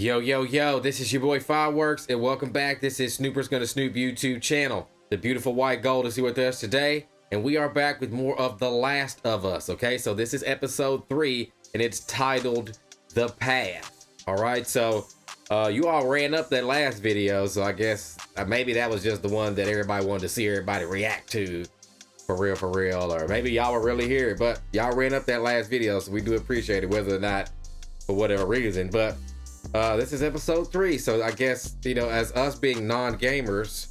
Yo, this is your boy Fireworks, and welcome back. This is Snoopers Gonna Snoop YouTube channel. The beautiful white gold is here with us today, and we are back with more of The Last of Us, okay? So this is episode 3, and it's titled The Path. All right, so you all ran up that last video, so I guess maybe that was just the one that everybody wanted to see everybody react to, for real, or maybe y'all were really here, but y'all ran up that last video, so we do appreciate it, whether or not for whatever reason, but this is episode 3, so I guess, you know, as us being non-gamers,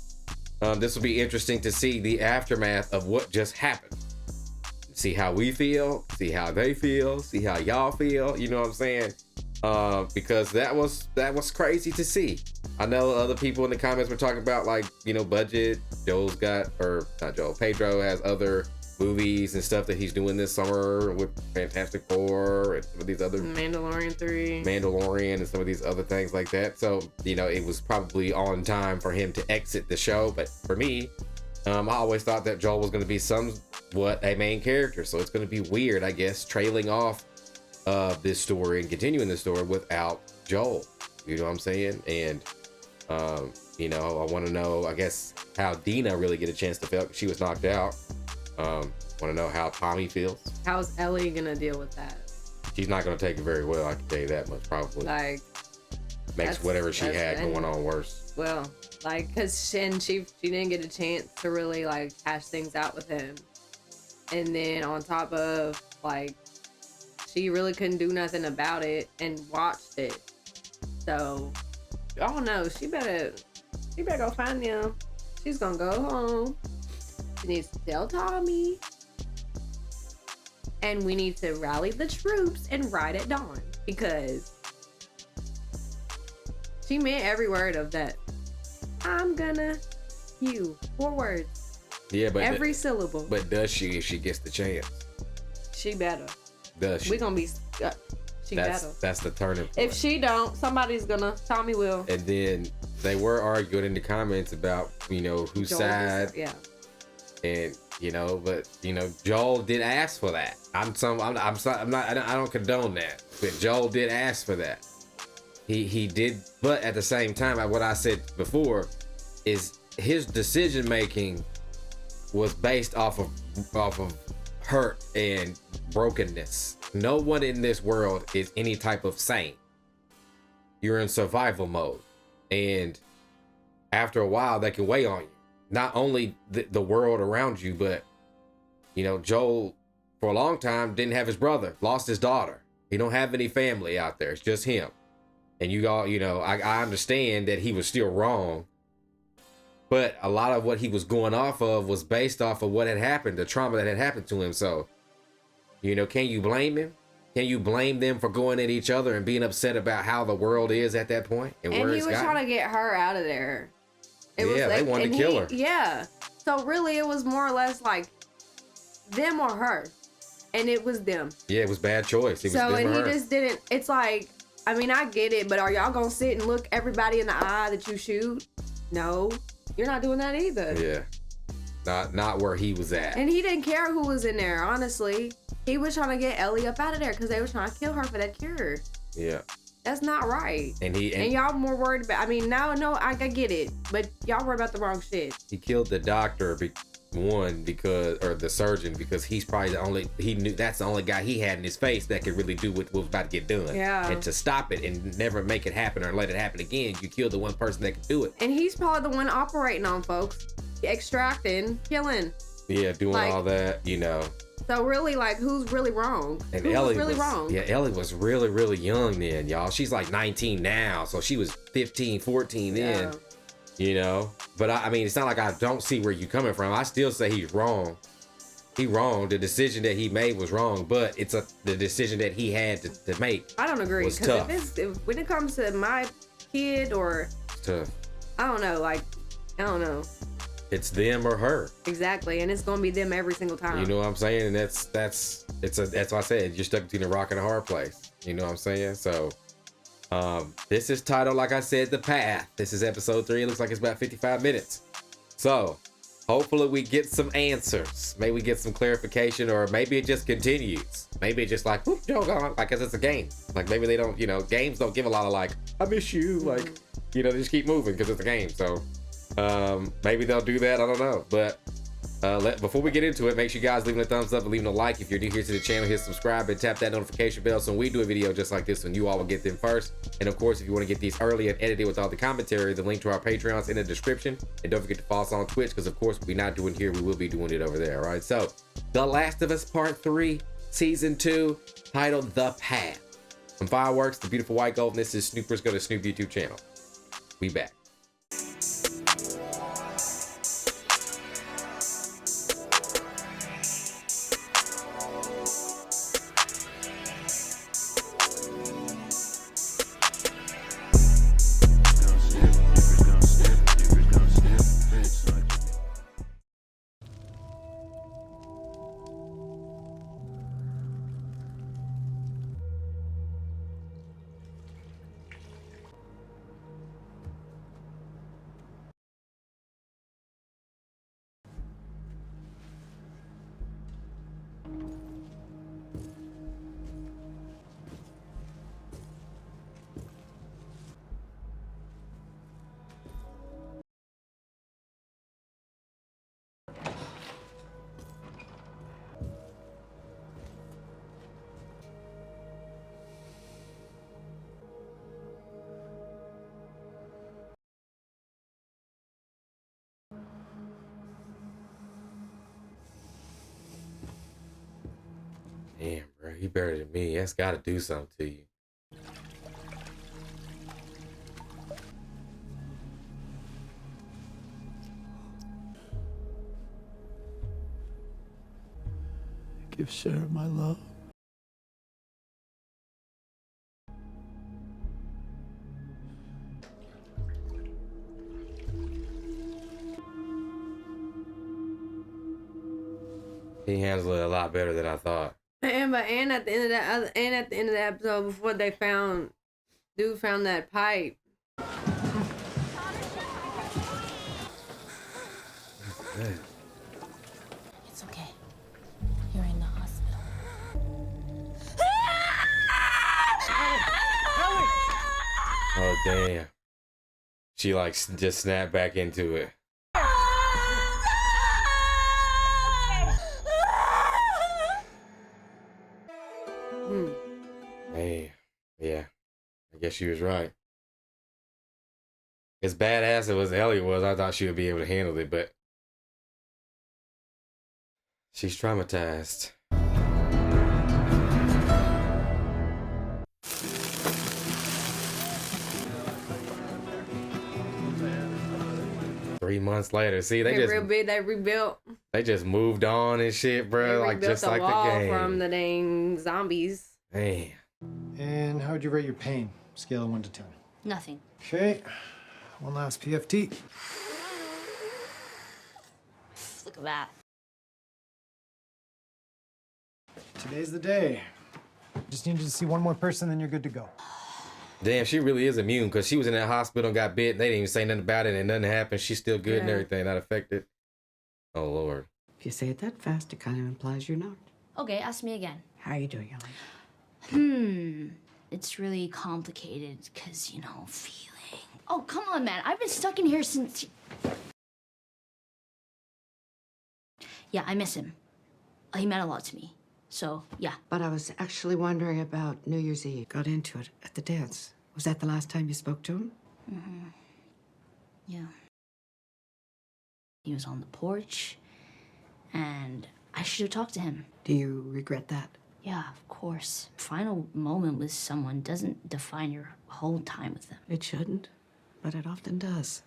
this will be interesting to see the aftermath of what just happened. See how we feel, see how they feel, see how y'all feel, you know what I'm saying? Because that was crazy to see. I know other people in the comments were talking about, like, you know, budget. Joel's got, or not Joel, Pedro has other movies and stuff that he's doing this summer with Fantastic Four and some of these other Mandalorian and some of these other things like that. So, you know, it was probably on time for him to exit the show. But for me, I always thought that Joel was going to be somewhat a main character. So it's going to be weird, I guess, trailing off this story and continuing the story without Joel. You know what I'm saying? And, you know, I want to know, I guess, how Dina really get a chance to feel. She was knocked out. Want to know how Tommy feels. How's Ellie gonna deal with that? She's not gonna take it very well, I can tell you that much. Probably like makes whatever she had going on worse. Well, like, cause she didn't get a chance to really like hash things out with him, and then on top of, like, she really couldn't do nothing about it and watched it. So, oh no, she better go find him. She's gonna go home. She needs to tell Tommy. And we need to rally the troops and ride at dawn. Because she meant every word of that. I'm gonna you. 4 words. Yeah, but every syllable. But does she if she gets the chance? She better. Does she? We're gonna be she better. That's the turning point. If she don't, somebody's gonna. Tommy will. And then they were arguing in the comments about, you know, whose side. Yeah. And, you know, but, you know, Joel did ask for that. I don't condone that, but Joel did ask for that. He did, but at the same time, what I said before is his decision making was based off of hurt and brokenness. No one in this world is any type of sane. You're in survival mode, and after a while, that can weigh on you. Not only the world around you, but, you know, Joel, for a long time, didn't have his brother, lost his daughter. He don't have any family out there. It's just him. And you all, you know, I understand that he was still wrong, but a lot of what he was going off of was based off of what had happened, the trauma that had happened to him. So, you know, can you blame him? Can you blame them for going at each other and being upset about how the world is at that point and where he it's was gotten? trying to get her out of there. They wanted to kill her. Yeah. So really, it was more or less like them or her, and it was them. Yeah, it was bad choice. It was so, them and or he her. just didn't. It's like, I mean, I get it, but are y'all gonna sit and look everybody in the eye that you shoot? No, you're not doing that either. Yeah, not where he was at. And he didn't care who was in there. Honestly, he was trying to get Ellie up out of there because they were trying to kill her for that cure. Yeah. That's not right. And y'all more worried about, I mean, no, I get it, but y'all worry about the wrong shit. He killed the doctor, or the surgeon, because he's probably he knew that's the only guy he had in his face that could really do what was about to get done. Yeah. And to stop it and never make it happen or let it happen again, you killed the one person that could do it. And he's probably the one operating on folks, extracting, killing. Yeah, doing all that, you know. So really, like, who's really wrong? And Who Ellie was really wrong? Yeah, Ellie was really, really young then, y'all. She's like 19 now, so she was 15, 14 then, you know. But I mean, it's not like I don't see where you're coming from. I still say he's wrong. He wrong. The decision that he made was wrong, but it's the decision that he had to make. I don't agree. Was tough. If when it comes to my kid or, It's tough. I don't know, like, I don't know. It's them or her. Exactly, and it's gonna be them every single time. You know what I'm saying? And that's why I said you're stuck between a rock and a hard place. You know what I'm saying? So, this is titled, like I said, The Path. This is episode 3. It looks like it's about 55 minutes. So, Hopefully we get some answers. Maybe we get some clarification, or maybe it just continues. Maybe it's just like, whoop, Joe gone. Like, cause it's a game. Like maybe they don't, you know, games don't give a lot of like, I miss you. Like, you know, they just keep moving because it's a game. So maybe they'll do that. I don't know. But before we get into it, make sure you guys leaving a thumbs up and leaving a like. If you're new here to the channel, hit subscribe and tap that notification bell so when we do a video just like this one, you all will get them first. And of course, if you want to get these early and edited with all the commentary, the link to our Patreon's in the description. And don't forget to follow us on Twitch, because of course, we're not doing here, we will be doing it over there. All right, so The Last of Us Part 3, Season 2, titled The Path. From Fireworks, the beautiful white gold, and this is Snoopers Go to Snoop YouTube channel. We back. Damn, bro, you better than me. That's got to do something to you. Give Sarah my love. He handled it a lot better than I thought. And at the end of the episode, before they found that pipe. It's okay. You're in the hospital. Oh damn. She like just snapped back into it. Hey, yeah, I guess she was right. As badass as Ellie was, I thought she would be able to handle it, but she's traumatized. Three months later, see, they rebuilt. They just moved on and shit, bro. Like just like the game from the dang zombies. Man. And how would you rate your pain? Scale of 1 to 10. Nothing. Okay. One last PFT. Look at that. Today's the day. Just need you to see one more person, then you're good to go. Damn, she really is immune, because she was in that hospital and got bit. And they didn't even say nothing about it, and nothing happened. She's still good and everything, not affected. Oh, Lord. If you say it that fast, it kind of implies you're not. Okay, ask me again. How are you doing, Ellie? It's really complicated because, you know, feeling. Oh, come on, man. I've been stuck in here since... Yeah, I miss him. He meant a lot to me. So, yeah. But I was actually wondering about New Year's Eve. Got into it at the dance. Was that the last time you spoke to him? Yeah. He was on the porch, and I should have talked to him. Do you regret that? Yeah, of course. Final moment with someone doesn't define your whole time with them. It shouldn't, but it often does.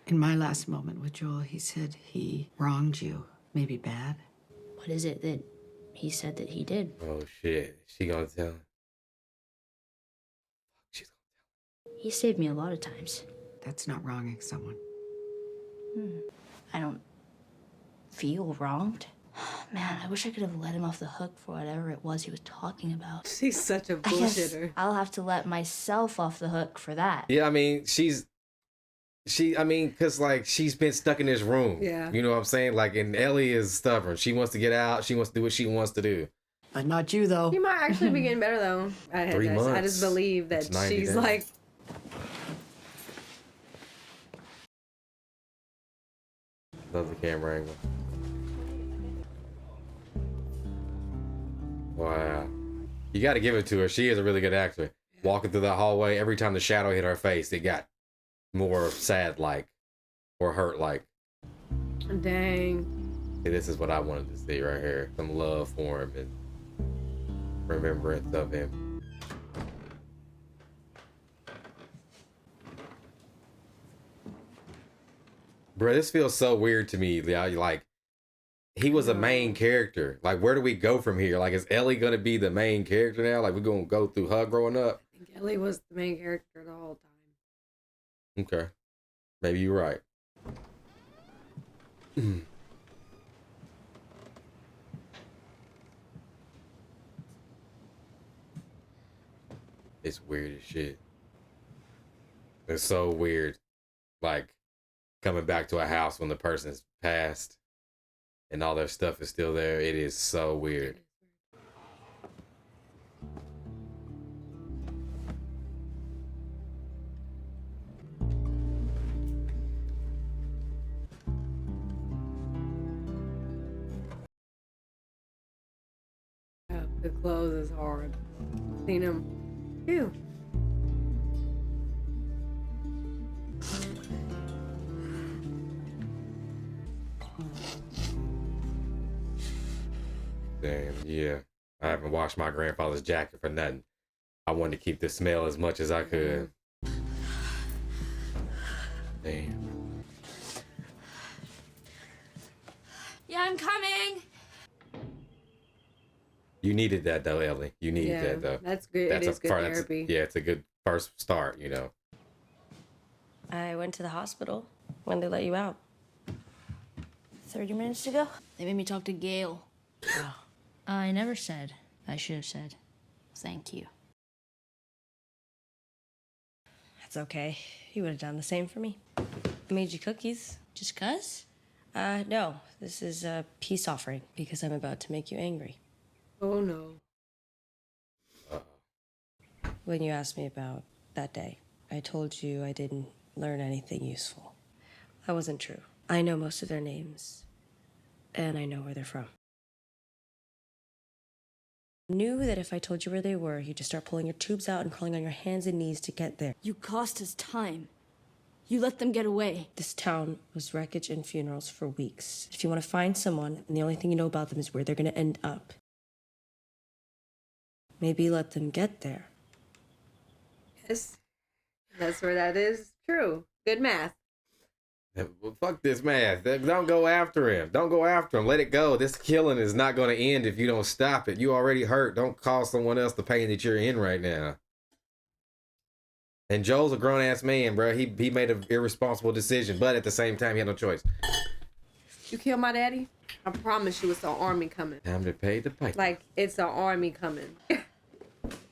In my last moment with Joel, he said he wronged you. Maybe bad. What is it that he said that he did? Oh, shit. She gonna tell him. She's gonna tell him. He saved me a lot of times. That's not wronging someone. I don't feel wronged. Man, I wish I could have let him off the hook for whatever it was he was talking about. She's such a I guess bullshitter. I'll have to let myself off the hook for that. Yeah, I mean, she's I mean, because like she's been stuck in this room. Yeah. You know what I'm saying? Like, and Ellie is stubborn. She wants to get out. She wants to do what she wants to do. Not you, though. She might actually be getting better though. 3 months. I just believe that It's 90 she's days. like. Love the camera angle. Wow. You got to give it to her. She is a really good actor. Walking through that hallway, every time the shadow hit her face, it got more sad-like or hurt-like. Dang. See, this is what I wanted to see right here. Some love for him and remembrance of him. Bro, this feels so weird to me. Like, he was a main character. Like, where do we go from here? Like, is Ellie gonna be the main character now? Like, we're gonna go through her growing up? I think Ellie was the main character the whole time. Okay. Maybe you're right. It's weird as shit. It's so weird. Like, coming back to a house when the person's passed and all their stuff is still there. It is so weird. Yeah, the clothes is hard. Seen him. Ew. Damn, yeah. I haven't washed my grandfather's jacket for nothing. I wanted to keep the smell as much as I could. Damn. Yeah, I'm coming. You needed that though, Ellie. You needed that though. That's good. It is good that's therapy. yeah, it's a good first start, you know. I went to the hospital when they let you out. 30 minutes ago? They made me talk to Gail. I never said. I should have said. Thank you. That's okay. You would have done the same for me. I made you cookies. Just 'cause? No. This is a peace offering because I'm about to make you angry. Oh no. When you asked me about that day, I told you I didn't learn anything useful. That wasn't true. I know most of their names, and I know where they're from. Knew that if I told you where they were, you'd just start pulling your tubes out and crawling on your hands and knees to get there. You cost us time. You let them get away. This town was wreckage and funerals for weeks. If you want to find someone, and the only thing you know about them is where they're going to end up, maybe let them get there. Yes. That's where that is true. Good math. Well, fuck this math. Don't go after him. Don't go after him. Let it go. This killing is not going to end if you don't stop it. You already hurt. Don't cause someone else the pain that you're in right now. And Joel's a grown-ass man, bro. He made an irresponsible decision, but at the same time, he had no choice. You killed my daddy? I promise you it's an army coming. Time to pay the piper. Like, it's an army coming.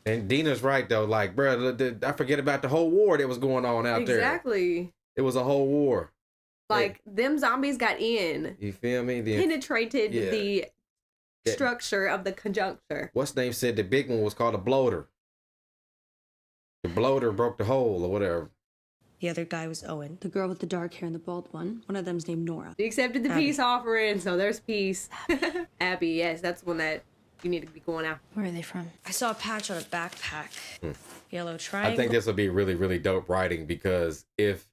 And Dina's right, though. Like, bro, I forget about the whole war that was going on out there. Exactly. It was a whole war. Like, them zombies got in. You feel me? Penetrated Yeah. the structure of the conjuncture. What's name said the big one was called a bloater. The bloater broke the hole or whatever. The other guy was Owen. The girl with the dark hair and the bald one. One of them's named Nora. You accepted the Abby. peace offering, so there's peace. Abby, yes, that's one that you need to be going after. Where are they from? I saw a patch on a backpack. Yellow triangle. I think this would be really, really dope writing because if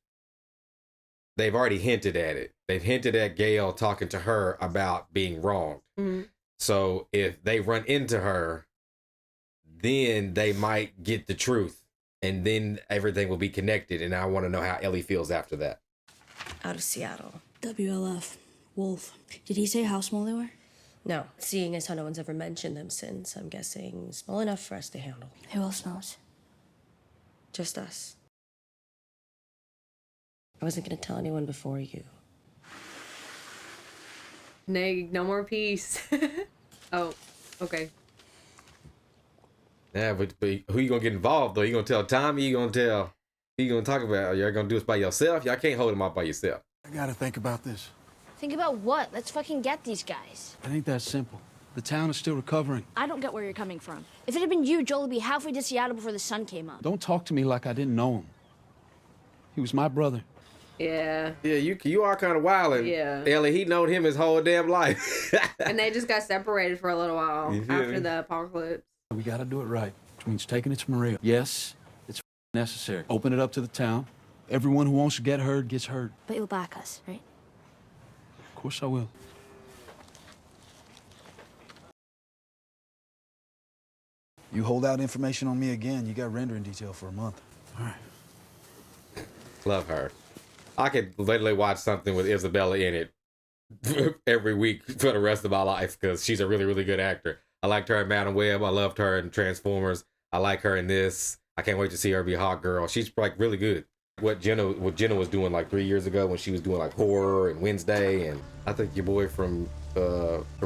they've already hinted at it, they've hinted at Gail talking to her about being wronged. Mm-hmm. So if they run into her, then they might get the truth and then everything will be connected. And I want to know how Ellie feels after that. Out of Seattle. WLF. Wolf. Did he say how small they were? No, seeing as how no one's ever mentioned them since, I'm guessing small enough for us to handle. Who else knows? Just us. I wasn't going to tell anyone before you. Nay, no more peace. Oh, okay. Yeah, but who you gonna get involved though? You gonna tell Tommy? You gonna tell You gonna talk about? Y'all gonna do this by yourself? Y'all can't hold him off by yourself. I gotta think about this. Think about what? Let's fucking get these guys. It ain't that simple. The town is still recovering. I don't get where you're coming from. If it had been you, Joel would be halfway to Seattle before the sun came up. Don't talk to me like I didn't know him. He was my brother. Yeah. Yeah, you are kind of wildin'. Yeah. Ellie, he known him his whole damn life. And they just got separated for a little while You feel after me? the apocalypse. We gotta do it right, which means taking it to Maria. Yes, it's necessary. Open it up to the town. Everyone who wants to get heard gets heard. But you'll back us, right? Of course I will. You hold out information on me again, you got rendering detail for a month. All right. Love her. I could literally watch something with Isabella in it every week for the rest of my life because she's a really, really good actor. I liked her in Madam Web. I loved her in Transformers. I like her in this. I can't wait to see her be Hawk Girl. She's like really good. What Jenna was doing like 3 years ago when she was doing like horror and Wednesday, and I think your boy from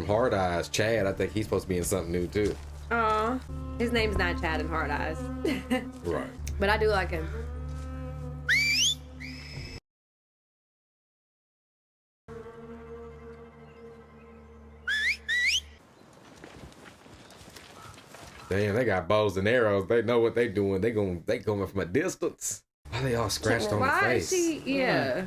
Hard Eyes, Chad, I think he's supposed to be in something new too. Aw. His name's not Chad in Hard Eyes. Right. But I do like him. Damn, they got bows and arrows. They know what they doing. They going from a distance. Why they all scratched on the Why face? is she? Yeah.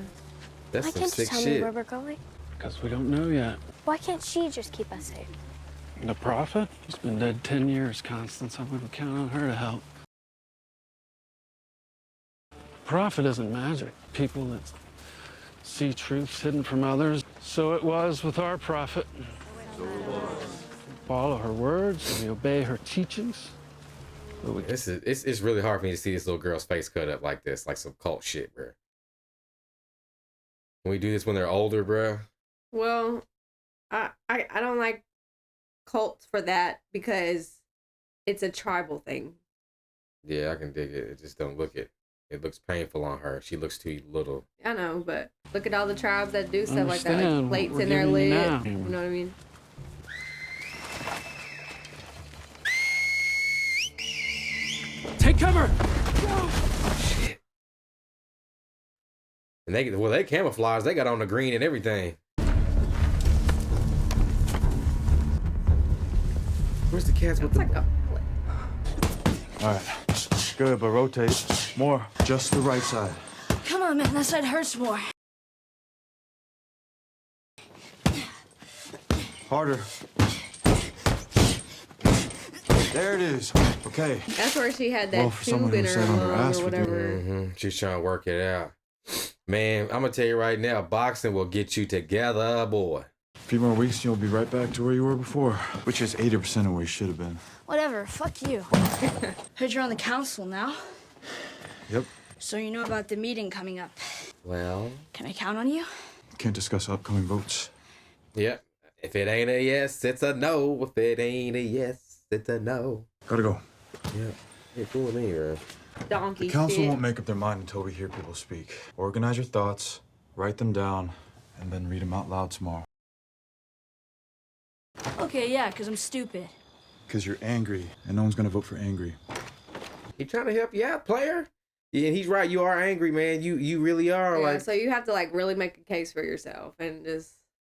That's Why some can't you sick tell me shit. where we're going? Because we don't know yet. Why can't she just keep us safe? The prophet? He's been dead 10 years, Constance. I wouldn't count on her to help. Prophet isn't magic. People that see truths hidden from others. So it was with our prophet. Follow her words, we obey her teachings. It's really hard for me to see this little girl's face cut up like this, like some cult shit, bro. Can we do this when they're older, bro? Well, I don't like cults for that because it's a tribal thing. Yeah, I can dig it. It just don't look it. It looks painful on her. She looks too little. I know, but look at all the tribes that do stuff like that, like Understand plates what in we're their giving you lid. now. You know what I mean? Take cover! Shit. And they camouflage. They got on the green and everything. Where's the cats with It's the? like a All right. Good, but rotate. More. Just the right side. Come on, man. That side hurts more. Harder. There it is. Okay. That's where she had that Well, for someone tube in who her sat on her lung ass or for whatever. She's trying to work it out. Man, I'm gonna tell you right now, boxing will get you together, boy. A few more weeks, you'll be right back to where you were before, which is 80% of where you should have been. Whatever. Fuck you. Heard you're on the council now. Yep. So you know about the meeting coming up. Well, Can I count on you? Can't discuss upcoming votes. yep. If it ain't a yes, it's a no. If it ain't a yes, it's a no. Gotta go. Yeah. Hey, fooling me, bro. Donkey The council shit. won't make up their mind until we hear people speak. Organize your thoughts, write them down, and then read them out loud tomorrow. Okay, yeah, because I'm stupid. Because you're angry, and no one's gonna vote for angry. He trying to help you out, player. Yeah, he's right. You are angry, man. You really are. Yeah, like, so you have to like really make a case for yourself, and just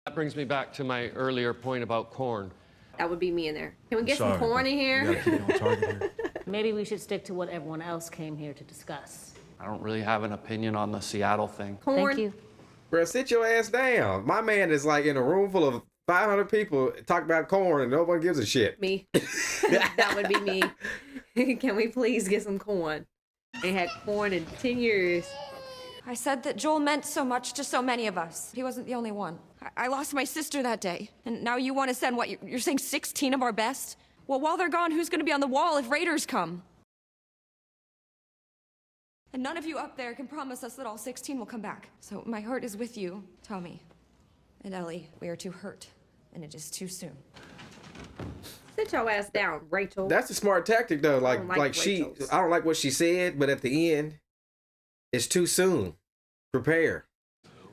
That brings me back to my earlier point about corn. that would be me in there. Can we get Sorry, some corn in You here? gotta keep it on target here. Maybe we should stick to what everyone else came here to discuss. I don't really have an opinion on the Seattle thing. Corn. Thank you. bro, sit your ass down. My man is like in a room full of 500 people talk about corn and nobody gives a shit. Me. That would be me. Can we please get some corn? They had corn in 10 years. I said that Joel meant so much to so many of us. He wasn't the only one. I lost my sister that day. And now you want to send, what, you're saying 16 of our best? Well, while they're gone, who's going to be on the wall if raiders come? And none of you up there can promise us that all 16 will come back. So my heart is with you, Tommy. And Ellie, we are too hurt. And it is too soon. Sit your ass down, Rachel. That's a smart tactic though. don't Like like she, Rachel's. I don't like what she said, but at the end, it's too soon. Prepare.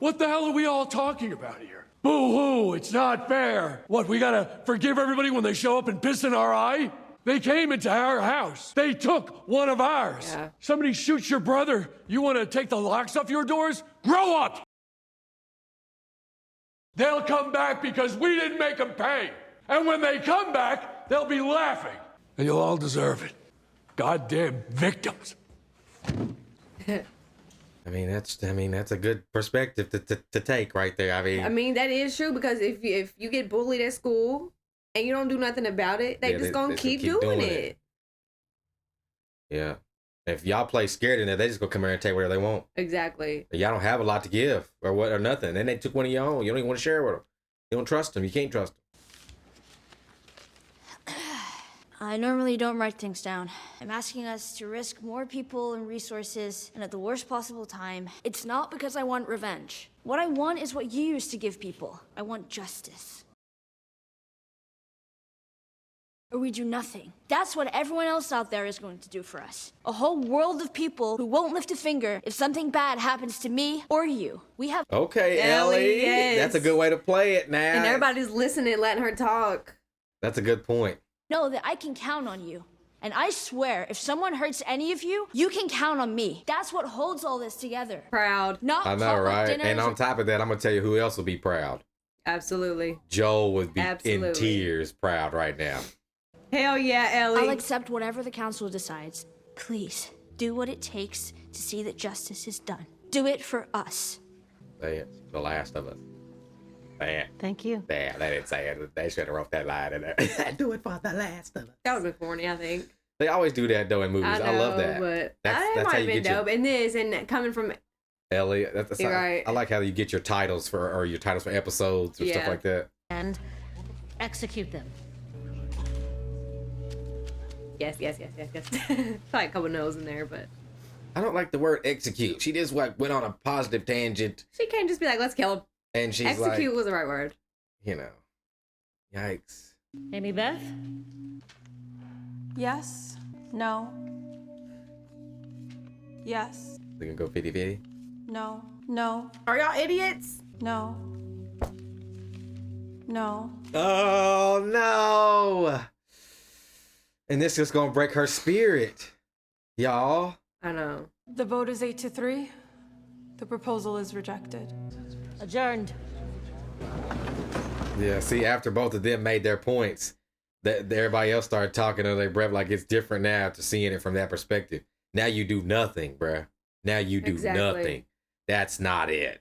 What the hell are we all talking about here? Boo-hoo, it's not fair. What, we gotta forgive everybody when they show up and piss in our eye? They came into our house. They took one of ours. Yeah. Somebody shoots your brother. You want to take the locks off your doors? Grow up! They'll come back because we didn't make them pay. And when they come back, they'll be laughing. And you'll all deserve it. Goddamn victims. I mean, that's a good perspective to take right there. I mean, that is true because if you get bullied at school and you don't do nothing about it, they just gonna keep doing it. Yeah. If y'all play scared in there, they just gonna come here and take whatever they want. Exactly. Y'all don't have a lot to give or nothing. Then they took one of your own. You don't even want to share with them. You don't trust them. You can't trust them. I normally don't write things down. I'm asking us to risk more people and resources, and at the worst possible time. It's not because I want revenge. What I want is what you used to give people. I want justice. Or we do nothing. That's what everyone else out there is going to do for us. A whole world of people who won't lift a finger if something bad happens to me or you. We have... Okay, Ellie. Yes. That's a good way to play it now. And everybody's listening, letting her talk. That's a good point. Know that I can count on you. And I swear, if someone hurts any of you, you can count on me. That's what holds all this together. Proud. Not I know, potluck right? dinners And on top of that, I'm going to tell you who else will be proud. Absolutely. Joel would be Absolutely. in tears proud right now. Hell yeah, Ellie. I'll accept whatever the council decides. Please, do what it takes to see that justice is done. Do it for us. Say it. The last of us. Man. Thank you. Damn, they didn't say it. They should have wrote that line in there. Do it for the last of us. That would be corny, I think. They always do that, though, in movies. I love that. But that's might how have you been get dope. And this, and coming from... Ellie, that's You're right. I like how you get your titles for episodes or stuff like that. And execute them. Yes. Probably a couple no's in there, but... I don't like the word execute. She just went on a positive tangent. She can't just be like, let's kill him. And she's execute was the right word. You know. Yikes. Amy Beth? Yes. No. Yes. We can go 50-50? No. No. Are y'all idiots? No. No. Oh, no. And this is going to break her spirit. Y'all. I know. The vote is 8-3. The proposal is rejected. Adjourned. Yeah, see, after both of them made their points, that everybody else started talking under their breath like it's different now after seeing it from that perspective. Now you do nothing, bruh. Now you do nothing. That's not it.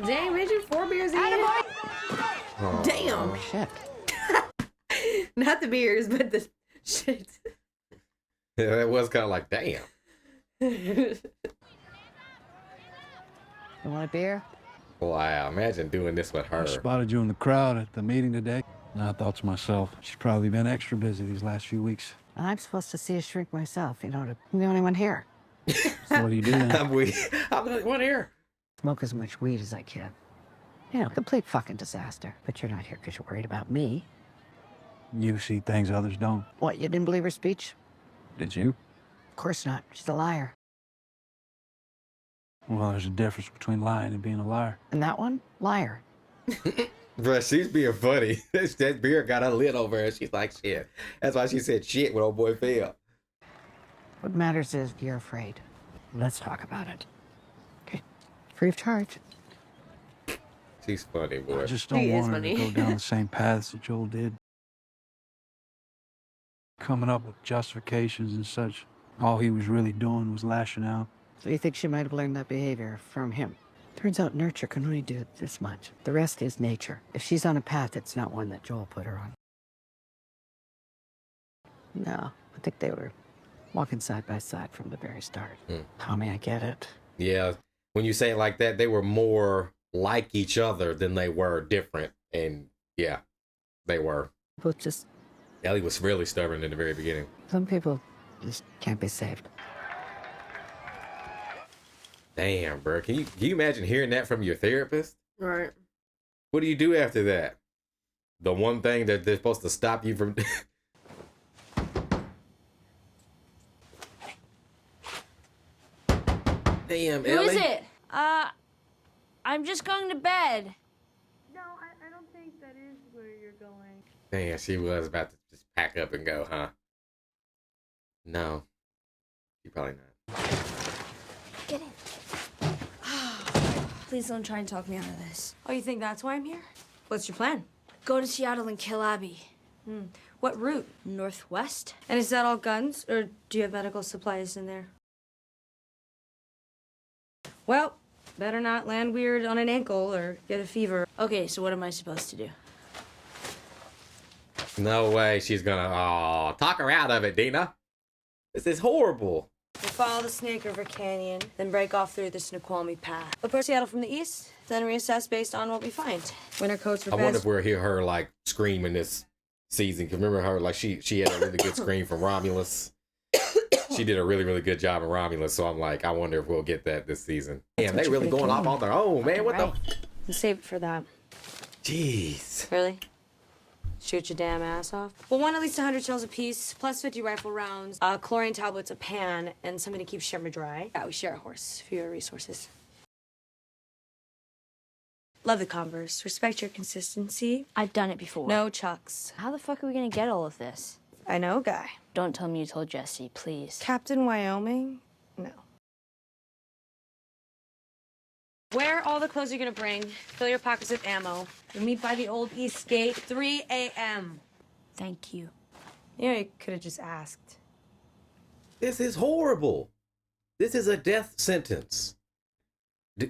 Dang, made you 4 beers in? Oh, damn. Shit. Not the beers, but the shit. Yeah, that was kind of like, damn. You want a beer? Wow, imagine doing this with her. I spotted you in the crowd at the meeting today, and I thought to myself, she's probably been extra busy these last few weeks. I'm supposed to see a shrink myself, I'm the only one here. So what do you do then? I'm the only one here. Smoke as much weed as I can. Complete fucking disaster. But you're not here because you're worried about me. You see things others don't. What, you didn't believe her speech? Did you? Of course not. She's a liar. Well, there's a difference between lying and being a liar. And that one? Liar. Bruh, she's being funny. That beer got her lit over her. She's like, shit. That's why she said shit when old boy fell. What matters is you're afraid. Let's talk about it. Okay. Free of charge. She's funny, boy. I just don't want her to go down the same paths that Joel did. Coming up with justifications and such. All he was really doing was lashing out. So you think she might have learned that behavior from him? Turns out nurture can only do this much. The rest is nature. If she's on a path, it's not one that Joel put her on. No, I think they were walking side by side from the very start. Tommy, I get it. Yeah, when you say it like that, they were more like each other than they were different. And yeah, they were. Both just... Ellie was really stubborn in the very beginning. Some people just can't be saved. Damn, bro. Can you imagine hearing that from your therapist? Right. What do you do after that? The one thing that they're supposed to stop you from... Damn, Who Ellie. is it? I'm just going to bed. No, I don't think that is where you're going. Man, she was about to just pack up and go, huh? No. She probably not. Get in. Please don't try and talk me out of this. Oh, you think that's why I'm here? What's your plan? Go to Seattle and kill Abby. What route? Northwest? And is that all guns, or do you have medical supplies in there? Well, better not land weird on an ankle or get a fever. Okay, so what am I supposed to do? No way she's gonna, talk her out of it, Dina. This is horrible. We'll follow the Snake River Canyon, then break off through the Snoqualmie Pass. Approach Seattle from the east, then reassess based on what we find. Winter coats for I wonder if we'll hear her, like, scream in this season. Cause remember her, like, she had a really good scream from Romulus. She did a really, really good job in Romulus, so I'm like, I wonder if we'll get that this season. Damn, they really going off on their own, man. What the? Save it for that. Jeez. Really? Shoot your damn ass off? We'll want at least 100 shells apiece, plus 50 rifle rounds, chlorine tablets, a pan, and somebody to keep Shimmer dry. Yeah, we share a horse. Fewer resources. Love the Converse. Respect your consistency. I've done it before. No chucks. How the fuck are we gonna get all of this? I know a guy. Don't tell me you told Jesse, please. Captain Wyoming? No. Wear all the clothes you're gonna bring. Fill your pockets with ammo. We'll meet by the old East Gate, 3 a.m. Thank you. You know, you could have just asked. This is horrible. This is a death sentence.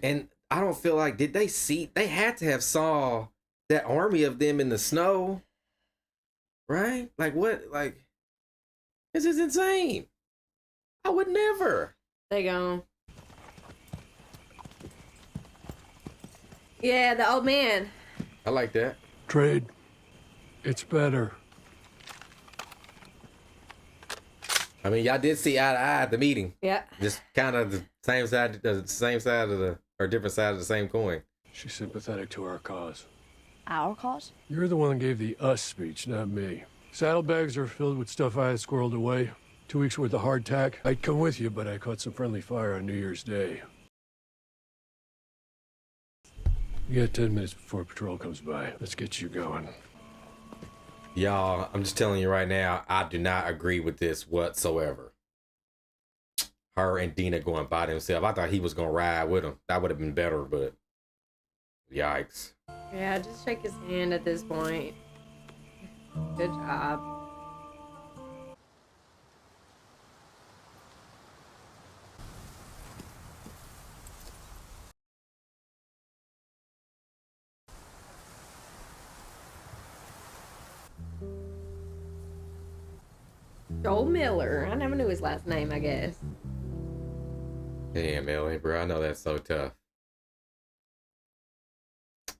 And I don't feel like, did they see? They had to have saw that army of them in the snow. Right? Like what? Like, this is insane. I would never. They gone. Yeah, the old man. I like that. Trade. It's better. I mean, y'all did see eye to eye at the meeting. Yeah. Just kind of the same side of or different side of the same coin. She's sympathetic to our cause. Our cause? You're the one that gave the us speech, not me. Saddlebags are filled with stuff I had squirreled away. 2 weeks worth of hardtack. I'd come with you, but I caught some friendly fire on New Year's Day. You got 10 minutes before patrol comes by. Let's get you going. Y'all, I'm just telling you right now, I do not agree with this whatsoever. Her and Dina going by themselves. I thought he was going to ride with him. That would have been better, but yikes. Yeah, just shake his hand at this point. Good job. Joel Miller. I never knew his last name, I guess. Damn, Ellie, bro. I know that's so tough.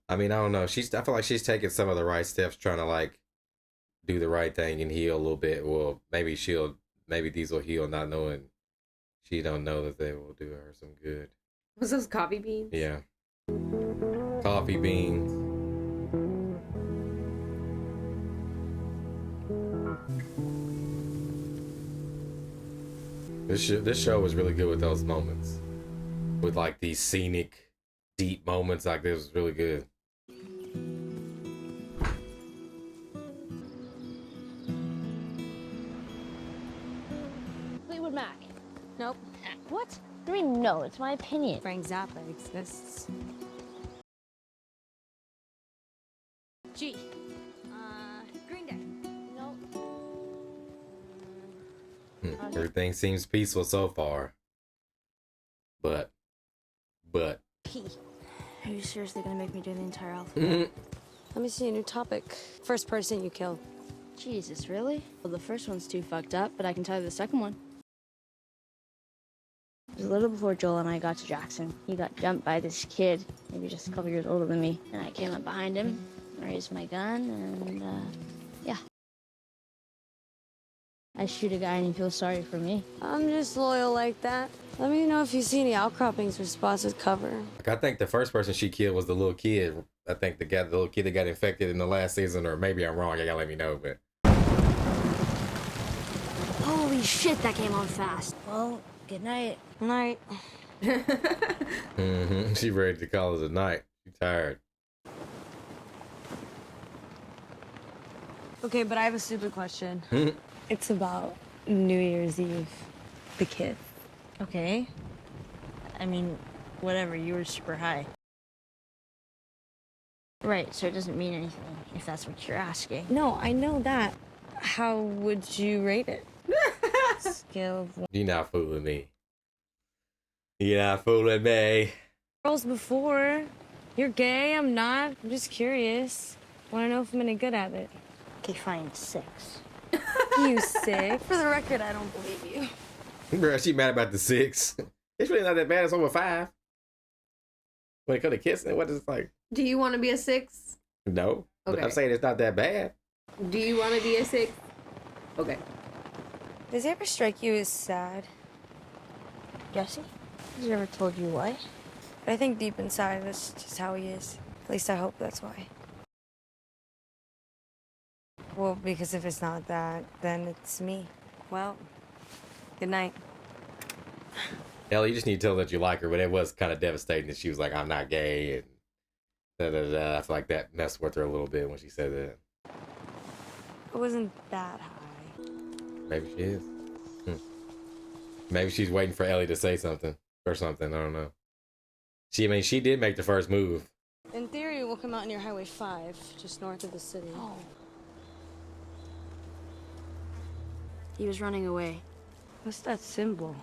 I mean, I don't know. I feel like she's taking some of the right steps, trying to like do the right thing and heal a little bit. Well, maybe these will heal, not knowing she don't know that they will do her some good. Was those coffee beans? Yeah. Coffee beans. This show was really good with those moments. With like these scenic, deep moments. Like this was really good. Fleetwood Mac. Nope. What? I mean, no, it's my opinion. Frank Zappa exists. G. Green Day. No. Everything seems peaceful so far. But. P. Are you seriously gonna make me do the entire alphabet? Let me see a new topic. First person you kill. Jesus, really? Well, the first one's too fucked up, but I can tell you the second one. It was a little before Joel and I got to Jackson. He got jumped by this kid, maybe just a couple years older than me. And I came up behind him, raised my gun, and, yeah. I shoot a guy and he feels sorry for me. I'm just loyal like that. Let me know if you see any outcroppings or spots with cover. Like, I think the first person she killed was the little kid. I think the little kid that got infected in the last season, or maybe I'm wrong. You gotta let me know, but. Holy shit, that came on fast. Well, good night. Night. She ready to call it a night. She tired. Okay, but I have a stupid question. Hmm? It's about New Year's Eve. The kid. Okay. I mean, whatever, you were super high. Right, so it doesn't mean anything, if that's what you're asking. No, I know that. How would you rate it? Scale of You're not fooling me. You're not fooling me. girls before. You're gay, I'm not. I'm just curious. Want to know if I'm any good at it. Okay, fine, 6. You sick. For the record, I don't believe you. Bro, she mad about the 6. It's really not that bad. It's over 5. When it comes to kissing, what is it like? Do you want to be a 6? No. But Okay. I'm saying it's not that bad. Do you want to be a 6? Okay. Does it ever strike you as sad? Jesse? Has he ever told you why? I think deep inside, that's just how he is. At least I hope that's why. Well, because if it's not that, then it's me. Well, good night. Ellie, you just need to tell her that you like her, but it was kind of devastating that she was like, I'm not gay, and da-da-da. I feel like that messed with her a little bit when she said that. I wasn't that high. Maybe she is. Maybe she's waiting for Ellie to say something or something. I don't know. She did make the first move. In theory, we'll come out near Highway 5, just north of the city. Oh. He was running away. What's that symbol?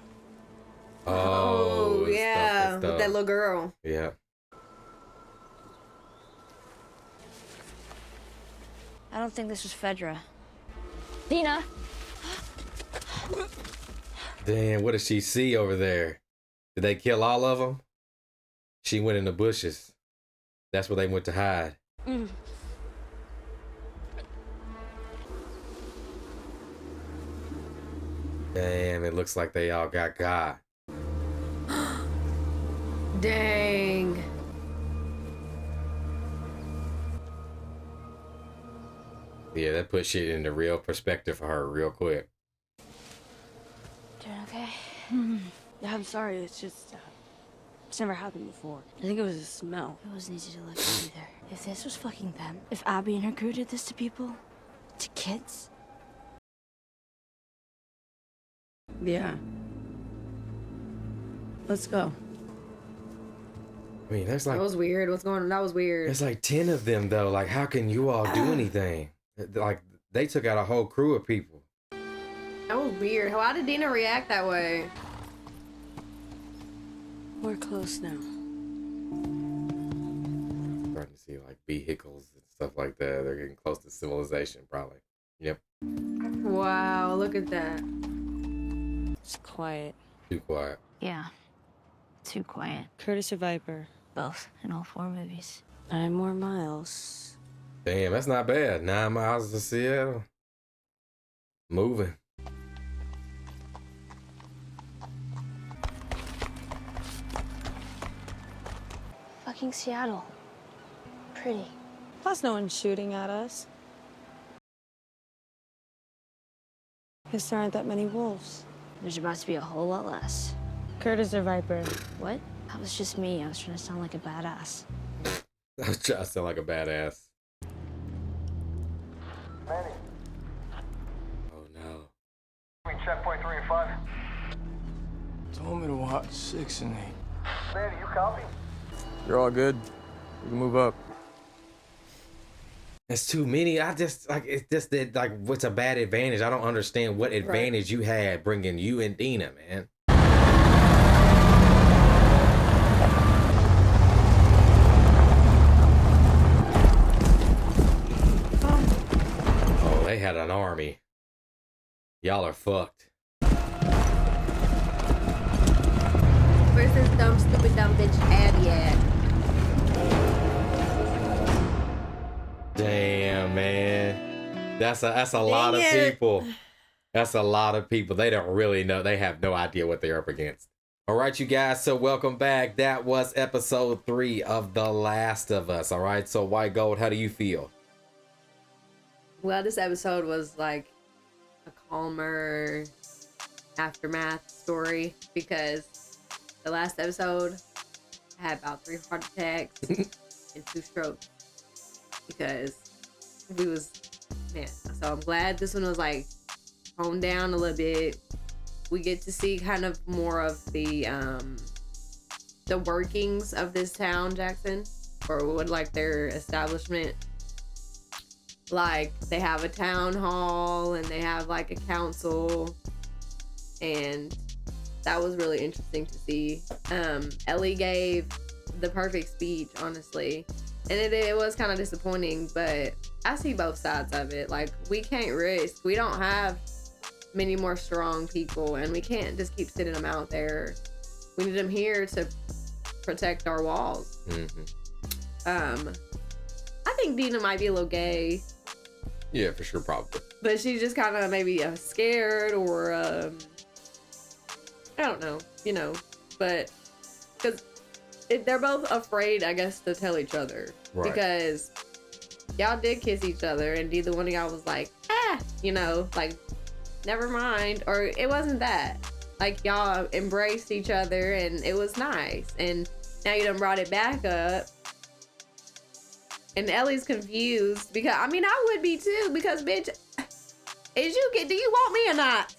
Oh, it's yeah. tough, it's With that tough. little girl. Yeah. I don't think this was Fedra. Dina! Damn, what does she see over there? Did they kill all of them? She went in the bushes. That's where they went to hide. Damn, it looks like they all got got. Dang. Yeah, that put shit into real perspective for her real quick. Doing okay? Yeah, I'm sorry. It's just, it's never happened before. I think it was a smell. It wasn't easy to let go either. If this was fucking them, if Abby and her crew did this to people, to kids, Yeah. Let's go. I mean, that's like, That was weird. What's going on? That was weird. there's like 10 of them though. Like, how can you all do anything? Like, they took out a whole crew of people. That was weird. Why did Dina react that way? We're close now. Starting to see like vehicles and stuff like that. They're getting close to civilization, probably. Yep. Wow, look at that. It's quiet. Too quiet. yeah, too quiet. Curtis or Viper? Both in all 4 movies. 9 more miles. Damn, that's not bad. 9 miles to Seattle. Moving. Fucking Seattle. Pretty. Plus, no one's shooting at us. Guess there aren't that many wolves. There's about to be a whole lot less. Curtis or Viper? What? That was just me. I was trying to sound like a badass. I was trying to sound like a badass. Manny, Oh no. between checkpoint 3 and 5. Told me to watch 6 and 8. Manny, you copy? You're all good. We can move up. That's too many. I just like it's just that like what's a bad advantage? I don't understand what advantage you had bringing you and Dina, man. Oh, they had an army. Y'all are fucked. Where's this dumb, stupid, dumb bitch Abby at? Damn, man. That's a lot of people. That's a lot of people. They don't really know. They have no idea what they're up against. All right, you guys. So welcome back. That was episode 3 of The Last of Us. All right. So White Gold, how do you feel? Well, this episode was like a calmer aftermath story because the last episode I had about 3 heart attacks and 2 strokes because we was, man, So I'm glad this one was like toned down a little bit. We get to see kind of more of the workings of this town, Jackson, or what, like their establishment. Like they have a town hall and they have like a council, and that was really interesting to see. Ellie gave the perfect speech, honestly, and it was kind of disappointing, but I see both sides of it. Like, we can't risk, we don't have many more strong people, and we can't just keep sitting them out there. We need them here to protect our walls. I think Dina might be a little gay. Yeah, for sure, probably. But she's just kind of maybe scared, or I don't know, you know. But because they're both afraid, I guess, to tell each other. Right. Because y'all did kiss each other, and neither one of y'all was like, you know, like, never mind. Or it wasn't that. Like, y'all embraced each other, and it was nice. And now you done brought it back up. And Ellie's confused because, I mean, I would be too, because, bitch, do you want me or not?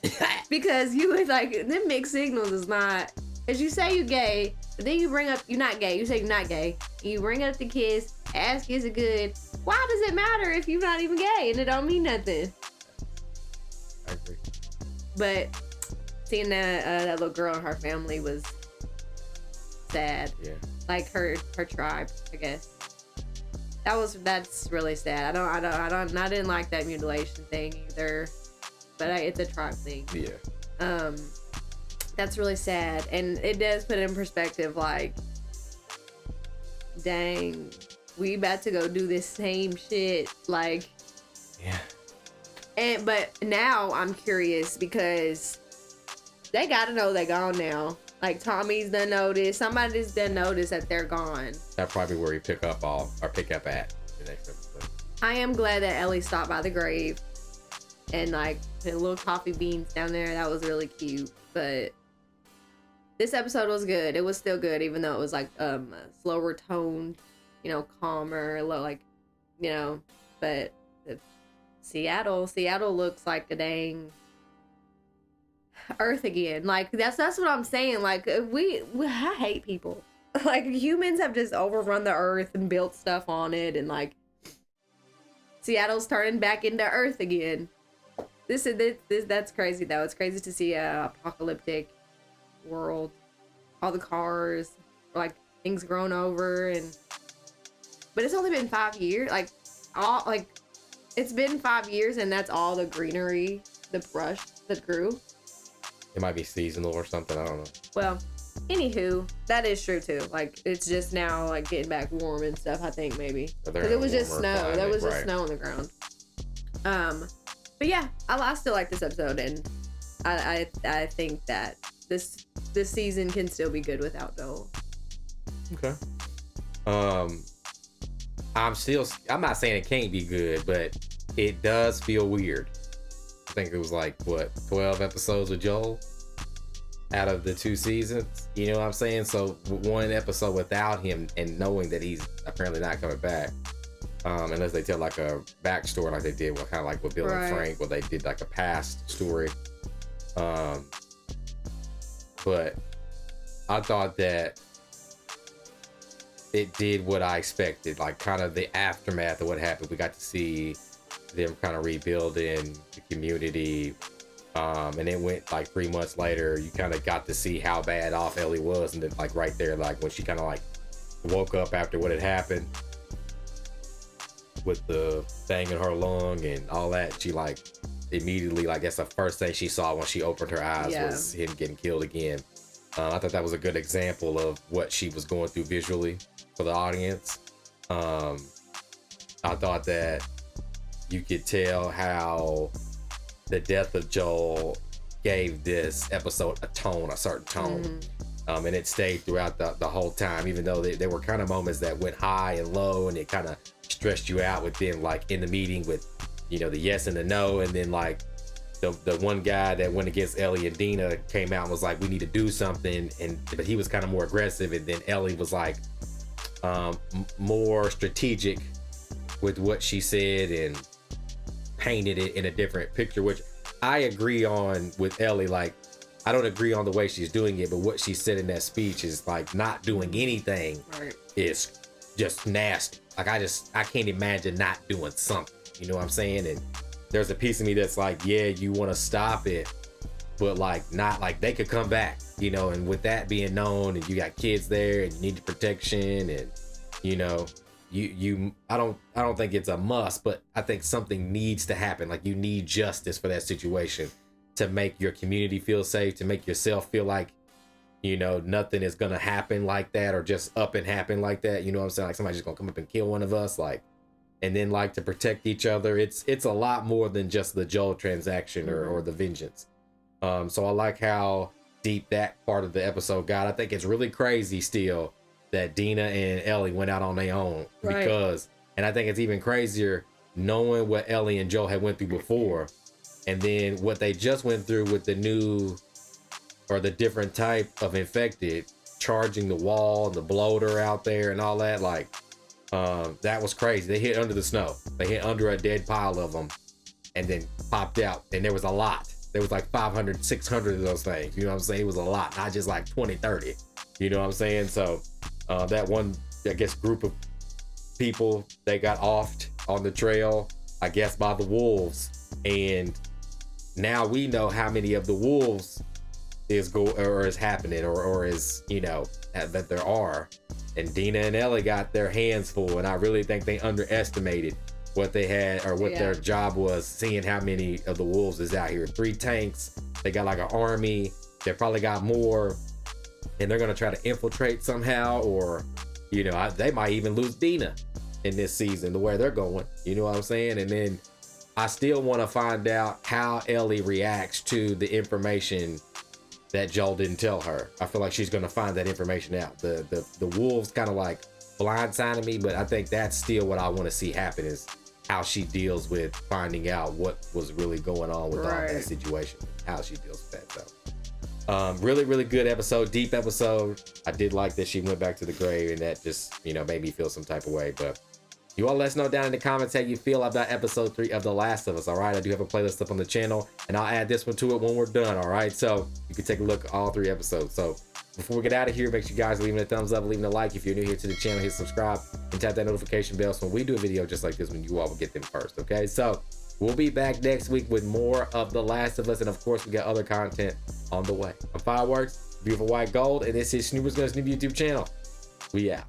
Because you was like, them mixed signals is not, as you say you gay, but then you bring up, you're not gay, you say you're not gay, you bring up the kiss, ask is it good, why does it matter if you're not even gay and it don't mean nothing? I agree. But seeing that little girl and her family was sad. Yeah. Like her tribe, I guess. That's really sad. I didn't like that mutilation thing either, but it's a tribe thing. Yeah. That's really sad, and it does put it in perspective. Like, dang, we about to go do this same shit. Like, yeah. But now I'm curious because they gotta know they gone now. Like, Tommy's done notice. Somebody's done notice that they're gone. That's probably where you pick up at the next episode. I am glad that Ellie stopped by the grave and like put little coffee beans down there. That was really cute. But this episode was good. It was still good, even though it was like slower toned, you know, calmer, like, you know. But Seattle looks like a dang Earth again. Like, that's what I'm saying. Like, I hate people. Like, humans have just overrun the Earth and built stuff on it, and like Seattle's turning back into Earth again. That's crazy though. It's crazy to see a apocalyptic world. All the cars, like, things grown over, but it's only been 5 years. It's been 5 years, and that's all the greenery, the brush that grew. It might be seasonal or something. I don't know. Well, anywho, that is true too. Like, it's just now like getting back warm and stuff, I think, maybe. Because it was just snow. Climate, there was just snow on the ground. But yeah, I still like this episode, and I think that this season can still be good without Joel. Okay. I'm not saying it can't be good, but it does feel weird. I think it was like, what, 12 episodes with Joel out of the 2 seasons? You know what I'm saying? So one episode without him, and knowing that he's apparently not coming back, unless they tell like a backstory like they did with kind of like with Bill and Frank, where they did like a past story. But I thought that it did what I expected, like kind of the aftermath of what happened. We got to see them kind of rebuilding the community, and it went like 3 months later. You kind of got to see how bad off Ellie was, and then like right there, like when she kind of like woke up after what had happened with the thing in her lung and all that, she like immediately, like, that's the first thing she saw when she opened her eyes was him getting killed again. I thought that was a good example of what she was going through visually for the audience. I thought that you could tell how the death of Joel gave this episode a certain tone. And it stayed throughout the whole time, even though there were kind of moments that went high and low, and it kind of stressed you out with them, like in the meeting with, you know, the yes and the no, and then like the one guy that went against Ellie and Dina came out and was like, we need to do something, but he was kind of more aggressive, and then Ellie was like more strategic with what she said and painted it in a different picture, which I agree on with Ellie. Like, I don't agree on the way she's doing it, but what she said in that speech is like not doing anything is just nasty. Like, I can't imagine not doing something, you know what I'm saying? And there's a piece of me that's like, yeah, you want to stop it, but like not like they could come back, you know. And with that being known, and you got kids there and you need the protection, and you know, I don't think it's a must, but I think something needs to happen. Like, you need justice for that situation to make your community feel safe, to make yourself feel like, you know, nothing is gonna happen like that, or just up and happen like that, you know what I'm saying? Like, somebody's just gonna come up and kill one of us, like, and then like to protect each other. It's a lot more than just the Joel transaction or the vengeance. So I like how deep that part of the episode got. I think it's really crazy still that Dina and Ellie went out on their own, because, and I think it's even crazier knowing what Ellie and Joel had went through before, and then what they just went through with the new, or the different type of infected, charging the wall, the bloater out there and all that. Like, that was crazy. They hit under the snow. They hit under a dead pile of them and then popped out. And there was a lot. There was like 500, 600 of those things. You know what I'm saying? It was a lot, not just like 20, 30. You know what I'm saying? So that one, I guess, group of people, they got offed on the trail, I guess, by the wolves. And now we know how many of the wolves is happening, or is, you know, that there are. And Dina and Ellie got their hands full, and I really think they underestimated what they had, or what their job was, seeing how many of the wolves is out here. 3 tanks, they got like an army, they probably got more, and they're gonna try to infiltrate somehow, or, you know, they might even lose Dina in this season, the way they're going, you know what I'm saying? And then I still want to find out how Ellie reacts to the information that Joel didn't tell her. I feel like she's gonna find that information out. The wolves kind of like blindsided me, but I think that's still what I want to see happen, is how she deals with finding out what was really going on with all that situation, how she deals with that. So really, really good episode, deep episode. I did like that she went back to the grave, and that just, you know, made me feel some type of way. But you all let us know down in the comments how you feel about episode 3 of The Last of Us. All right, I do have a playlist up on the channel, and I'll add this one to it when we're done. All right, so you can take a look at all 3 episodes. So before we get out of here, make sure you guys leaving a thumbs up, leaving a like. If you're new here to the channel, hit subscribe and tap that notification bell, so when we do a video just like this one, you all will get them first. Okay, so we'll be back next week with more of The Last of Us, and of course we got other content on the way. I'm Fireworks, Beautiful White Gold, and this is Snoopers Gonna Snoop YouTube channel. We out.